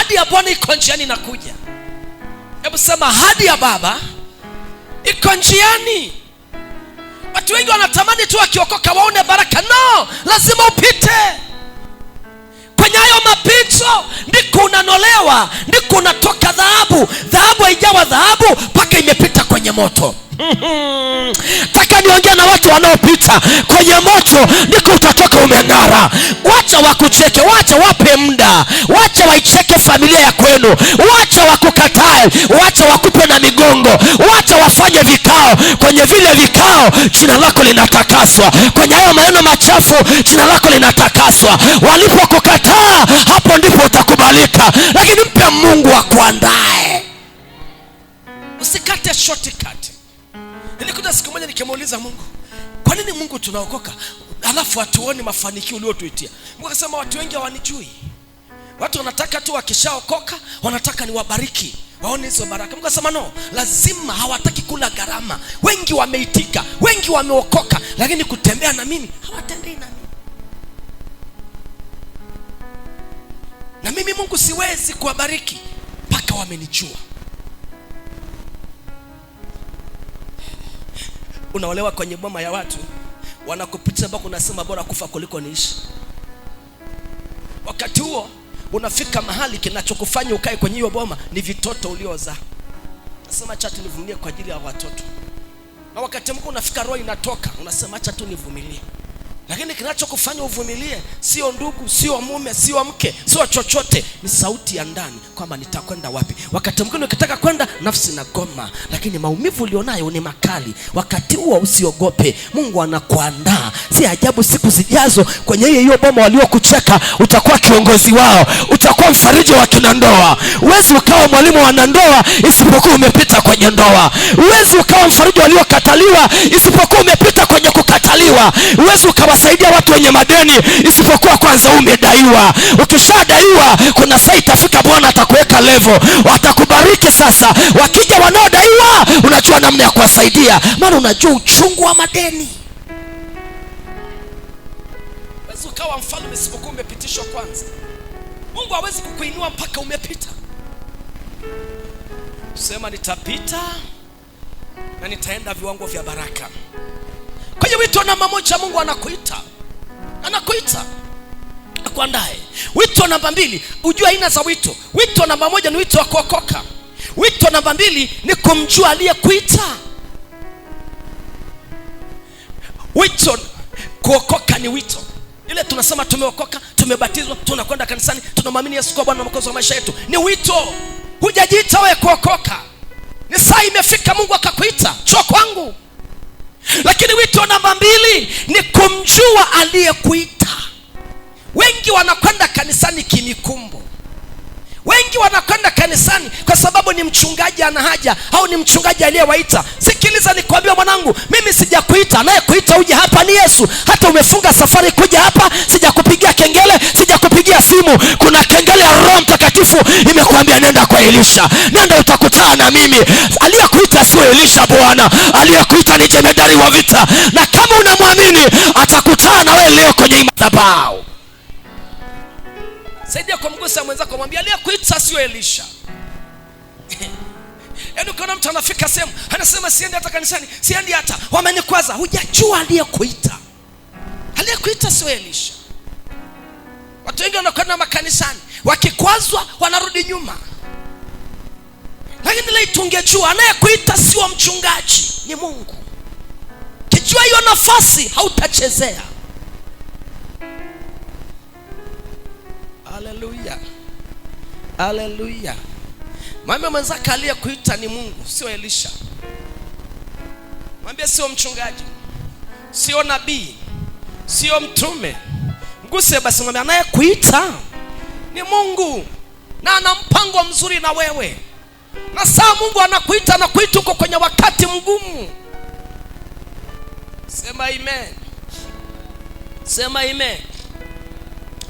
ahadi ya Bwana iko njiani inakuja. Hebu sema ahadi ya Baba iko njiani. Watu wengi wanatamani tu wakiokoka waone baraka. No, lazima upite kwenye hayo mapito, ndiko unanolewa, ndiko unatoka dhahabu. Dhahabu haijawa dhahabu mpaka imepita kwenye moto. Taka niongea na watu wanaopita kwenye moto, ndiko utatoka umeng'ara. Wacha wakucheke, wacha wape muda, wacha waicheke familia ya kwenu, wacha wakukatae, wacha wakupe na migongo, wacha wafanye vikao. Kwenye vile vikao jina lako linatakaswa, kwenye hayo maneno machafu jina lako linatakaswa. Walipokukataa hapo ndipo utakubalika, lakini mpe Mungu akuandae. Usikate shortcut. Nilikuja siku moja nikimuuliza Mungu, kwa nini Mungu tunaokoka alafu hatuoni mafanikio uliotuitia? Mungu akasema watu wengi hawanijui. Watu wanataka tu wakishaokoka wanataka niwabariki, waone hizo baraka. Mungu akasema no, lazima, hawataki kula gharama. Wengi wameitika, wengi wameokoka, lakini kutembea na mimi hawatembei na mimi. Na mimi Mungu siwezi kuwabariki mpaka wamenijua. Unaolewa kwenye boma ya watu, wanakupitia mpaka unasema bora kufa kuliko niishi. Wakati huo unafika mahali kinachokufanya ukae kwenye hiyo boma ni vitoto uliozaa. Nasema acha tu nivumilie kwa ajili ya watoto. Na wakati mwingine unafika roho inatoka, unasema acha tu nivumilie. Lakini kinachokufanya uvumilie sio ndugu, sio mume, sio mke, sio chochote, ni sauti ya ndani kwamba nitakwenda wapi. Wakati mwingine ukitaka kwenda nafsi na goma, lakini maumivu ulionayo ni makali. Wakati huo usiogope, Mungu anakuandaa. Si ajabu siku zijazo kwenye hiyo boma waliokucheka utakuwa kiongozi wao, utakuwa mfariji wa kina ndoa. Uwezi ukawa mwalimu wa ndoa isipokuwa umepita kwenye ndoa. Uwezi ukawa mfariji waliokataliwa isipokuwa umepita kwenye kukataliwa. Uwezi ukawasaidia watu wenye madeni isipokuwa kwanza umedaiwa. Ukishadaiwa kuna saa itafika Bwana atakuweka level, watakubariki. Sasa wakija wanaodaiwa unajua namna ya kuwasaidia, maana unajua uchungu wa madeni. Uwezi ukawa mfalme isipokuwa umepitishwa kwanza. Mungu hawezi kukuinua mpaka umepita. Sema nitapita na nitaenda viwango vya baraka. Kwa hiyo wito namba moja, Mungu anakuita. Anakuita akuandae. Wito namba mbili, ujue aina za wito. Wito namba moja ni wito wa kuokoka. Wito namba mbili ni kumjua aliyekuita. Wito kuokoka ni wito. Ile tunasema tumeokoka, tumebatizwa, tunakwenda kanisani, tunamwamini Yesu kwa Bwana na Mwokozi wa maisha yetu, ni wito. Hujajiita wewe kuokoka. Ni saa imefika Mungu akakuita, njoo kwangu. Lakini wito namba mbili ni kumjua aliyekuita. Wengi wanakwenda kanisani kimikumbo. Wengi wanakwenda kanisani kwa sababu ni mchungaji ana haja au ni mchungaji aliyewaita. Sikiliza nikwambie mwanangu, mimi sijakuita, anayekuita uje hapa ni Yesu. Hata umefunga safari kuja hapa, sijakupigia kengele, sijakupigia simu. Kuna kengele ya Roho Mtakatifu imekuambia nenda kwa Elisha. Nenda utakutana na mimi. Aliyekuita sio Elisha bwana, aliyekuita ni jemedari wa vita. Na kama unamwamini atakutana na wewe leo kwenye madhabahu. Saidia kumgusa mwenzako, mwambie aliyekuita sio Elisha. Yaani ukiona mtu anafika sehemu anasema siendi hata kanisani, siendi hata, wamenikwaza, hujajua aliyekuita. Aliyekuita sio Elisha. Watu wengi wanakwenda makanisani, wakikwazwa wanarudi nyuma. Lakini leo tungejua anayekuita sio mchungaji, ni Mungu. Kijua hiyo nafasi hautachezea. Haleluya. Haleluya. Mwambie mwenzako aliyekuita ni Mungu, sio Elisha. Mwambie sio mchungaji, sio nabii, sio mtume. Mguse basi, mwambie anayekuita ni Mungu na ana mpango mzuri na wewe. Na saa Mungu anakuita, anakuita uko kwenye wakati mgumu. Sema amen. Sema amen.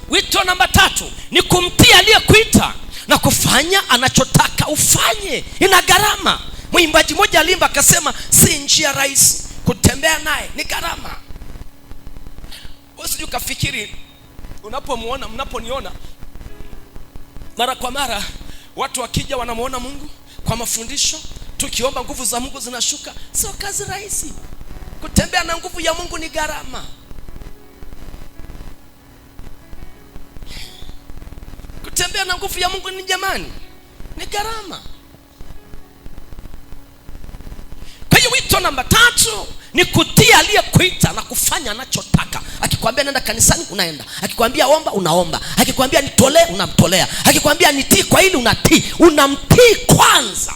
Wito namba tatu ni kumtii aliyekuita na kufanya anachotaka ufanye. Ina gharama. Mwimbaji mmoja alimba akasema si njia rahisi, kutembea naye ni gharama. Usije ukafikiri unaponiona Mara kwa mara watu wakija wanamuona Mungu kwa mafundisho, tukiomba nguvu za Mungu zinashuka. Sio kazi rahisi. Kutembea na nguvu ya Mungu ni gharama. Kutembea na nguvu ya Mungu ni jamani, ni gharama. Kwa hiyo wito namba 3 ni kutii aliyekuita na kufanya anachotaka. Akikwambia nenda kanisani unaenda, akikwambia omba unaomba, akikwambia nitolee unamtolea, akikwambia nitii kwa hili unatii. Unamtii kwanza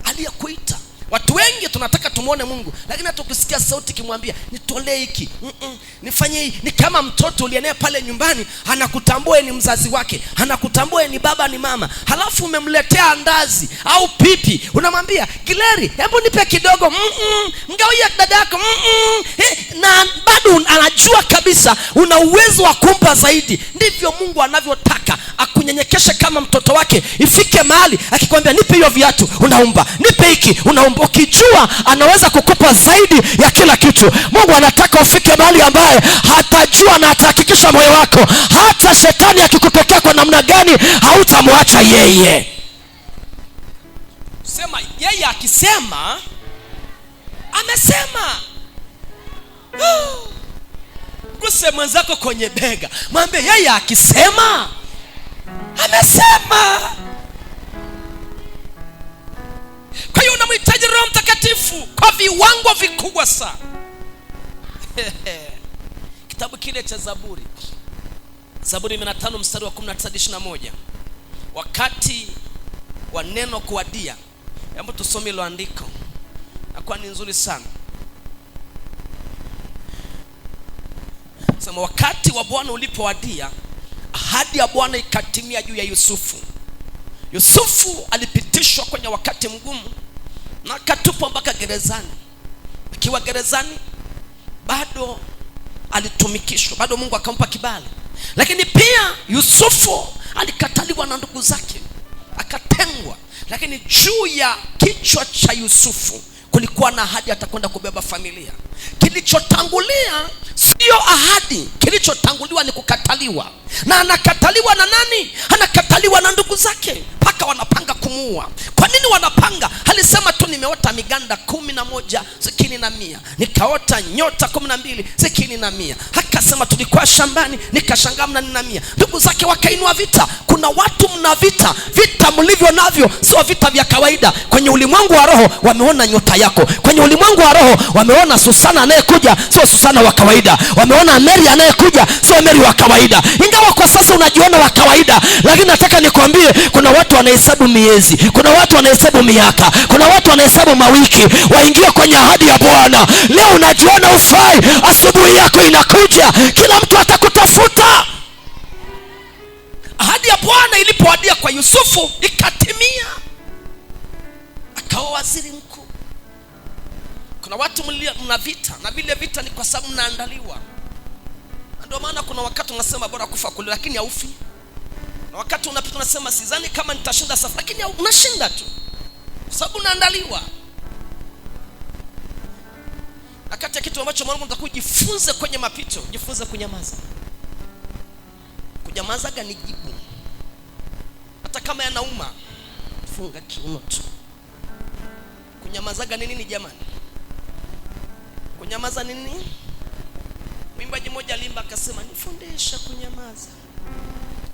aliyekuita. Watu wengi tunataka tumuone Mungu, lakini hata ukisikia sauti kimwambia nitolee hiki, nifanye hii, ni kama mtoto ulienea pale nyumbani, anakutambua ni mzazi wake, anakutambua ni baba ni mama, halafu umemletea andazi au pipi, unamwambia Gileri, hebu nipe kidogo, ngawia dada yako, na bado anajua kabisa una uwezo wa kumpa zaidi. Ndivyo Mungu anavyotaka akunyenyekeshe kama mtoto wake. Ifike mahali akikwambia nipe hiyo viatu unaomba, nipe hiki unaomba, ukijua anaweza kukupa zaidi ya kila kitu. Mungu anataka ufike mahali ambaye hatajua na atahakikisha moyo wako, hata shetani akikupekea kwa namna gani hautamwacha yeye. Sema yeye akisema amesema. Guse mwenzako kwenye bega, mwambie yeye akisema amesema. Kwa hiyo unamhitaji Roho Mtakatifu kwa viwango vikubwa sana. Kitabu kile cha Zaburi 15 mstari wa 19-21, wakati wa neno kuwadia. Hebu tusome hilo andiko, na kwa ni nzuri sana. Sema wakati wa Bwana ulipowadia, ahadi ya Bwana ikatimia juu ya Yusufu. Yusufu alipitishwa kwenye wakati mgumu na akatupwa mpaka gerezani. Akiwa gerezani bado alitumikishwa, bado Mungu akampa kibali. Lakini pia Yusufu alikataliwa na ndugu zake, akatengwa. Lakini juu ya kichwa cha Yusufu kulikuwa na ahadi atakwenda kubeba familia. Kilichotangulia sio ahadi, kilichotanguliwa ni kukataliwa. Na anakataliwa na nani? Anakataliwa na ndugu zake, mpaka wanapanga kumuua. Kwa nini wanapanga? Alisema tu nimeota miganda 11 sikini na 100, nikaota nyota 12 sikini na 100. Akasema tulikuwa shambani nikashangaa mna 100. Ndugu zake wakainua vita. Kuna watu mna vita, vita mlivyo navyo sio vita vya kawaida. Kwenye ulimwengu wa roho wameona nyota yako, kwenye ulimwengu wa roho wameona Susana anayekuja sio Susana wa kawaida, wameona Mary anayekuja sio Mary wa kawaida. Ingawa kwa sasa unajiona wa kawaida, lakini nataka nikwambie kuna watu wanahesabu miezi, kuna watu wanahesabu miaka, kuna watu wanahesabu mawiki waingie kwenye ahadi ya Bwana. Leo unajiona ufai, asubuhi yako inakuja, kila mtu atakutafuta. Ahadi ya Bwana ilipoadia kwa Yusufu ikatimia, akawa waziri mkuu. Kuna watu mna vita, na vile vita ni kwa sababu mnaandaliwa. Ndio maana kuna wakati unasema bora kufa kule, lakini haufi. Na wakati unapita unasema sidhani kama nitashinda safari, lakini unashinda tu kwa sababu unaandaliwa. Na kati ya kitu ambacho Mungu anataka kujifunze kwenye mapito, jifunze kunyamaza. Kunyamaza gani jibu. Hata kama yanauma, funga kiuno tu. Kunyamaza gani nini jamani? Kunyamaza nini? Mwimbaji mmoja alimba akasema nifundisha kunyamaza,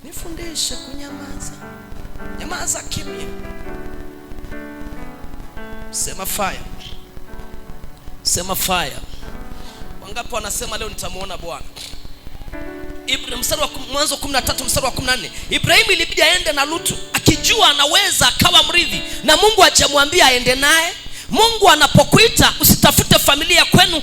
nifundisha kunyamaza. Nyamaza kimya. Sema fire. Sema fire. Wangapi wanasema leo nitamuona Bwana? Mstari wa Mwanzo 13 mstari wa 14. Ibrahimu ilibidi aende na Lutu akijua anaweza akawa mrithi, na Mungu hajamwambia aende naye. Mungu anapokuita usitafute familia kwenu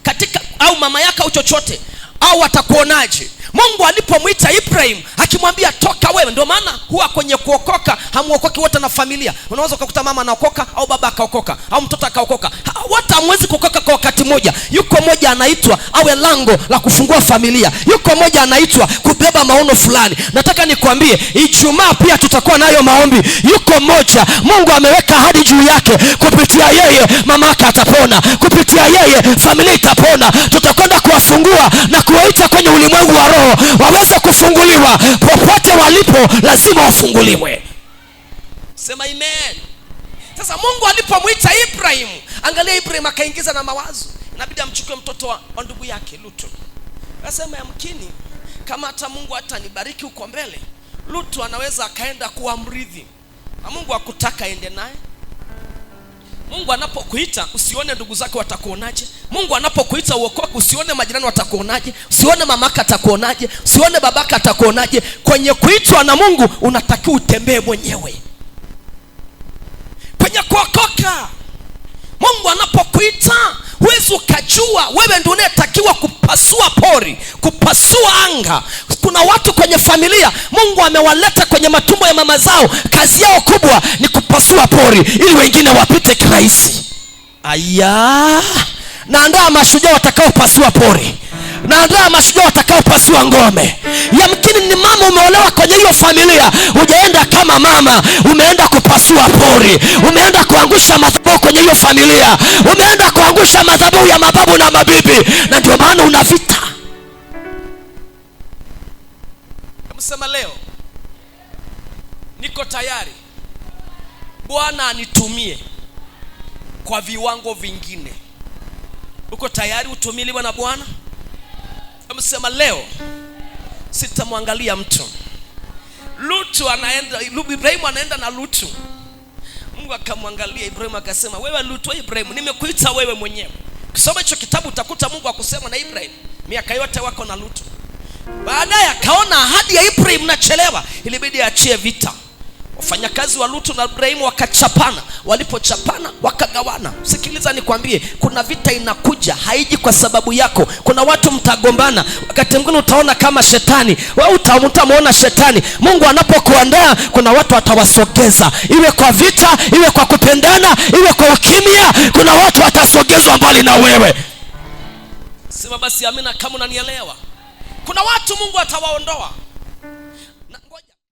katika au mama yako au chochote, au atakuonaje. Mungu alipomuita Ibrahim akimwambia toka wewe. Ndio maana huwa kwenye kuokoka hamuokoki wote na familia. Unaweza kukuta mama anaokoka au baba akaokoka au mtoto akaokoka, wote hamwezi kuokoka kwa wakati mmoja. Yuko mmoja anaitwa awe lango la kufungua familia, yuko mmoja anaitwa kubeba maono fulani. Nataka nikwambie Ijumaa pia tutakuwa nayo maombi. Yuko mmoja Mungu ameweka ahadi juu yake, kupitia yeye mama yake atapona, kupitia yeye familia itapona. Tutakwenda kuwafungua na kuwaita kwenye ulimwengu wa roho waweze kufunguliwa. Popote walipo lazima wafunguliwe. Sema amen. Sasa Mungu alipomwita Ibrahim, angalia Ibrahim akaingiza na mawazo, inabidi amchukue mtoto wa ndugu yake Lutu. Akasema yamkini kama hata Mungu atanibariki huko mbele, Lutu anaweza akaenda kuwa mrithi. Na Mungu hakutaka aende naye. Mungu anapokuita usione ndugu zako watakuonaje. Mungu anapokuita uokoke usione majirani watakuonaje, usione mamaka atakuonaje, usione babaka atakuonaje. Kwenye kuitwa na Mungu unatakiwa utembee mwenyewe. Kwenye kuokoka Mungu anapokuita huwezi ukajua wewe ndio unayetakiwa kupasua pori, kupasua anga. Kuna watu kwenye familia Mungu amewaleta kwenye matumbo ya mama zao, kazi yao kubwa ni kupasua pori ili wengine wapite kirahisi. Aya, naandaa mashujaa watakao pasua pori, naandaa mashujaa watakao pasua ngome. Yamkini ni mama umeolewa kwenye hiyo familia, hujaenda kama mama, umeenda kupasua pori, umeenda kuangusha madhabahu kwenye hiyo familia, umeenda kuangusha madhabahu ya mababu na mabibi, na ndio maana una vita. Sema leo niko tayari Bwana anitumie kwa viwango vingine. Uko tayari utumiliwe na Bwana? Sema leo sitamwangalia mtu. Lutu anaenda, Ibrahim anaenda na Lutu. Mungu akamwangalia Ibrahim akasema, wewe Lutu, Ibrahim nimekuita wewe mwenyewe. Kisoma hicho kitabu utakuta Mungu akusema na Ibrahim miaka yote wako na Lutu. Baadaye akaona ahadi ya Ibrahim nachelewa, ilibidi aachie vita. Wafanyakazi wa Lutu na Ibrahim wakachapana. Walipochapana wakagawana. Sikiliza nikwambie, kuna vita inakuja, haiji kwa sababu yako. Kuna watu mtagombana, wakati mwingine utaona kama shetani, wewe utamuona shetani. Mungu anapokuandaa kuna watu atawasogeza, iwe kwa vita, iwe kwa kupendana, iwe kwa ukimya. Kuna watu watasogezwa mbali na wewe. Sema basi amina kama unanielewa. Kuna watu Mungu atawaondoa.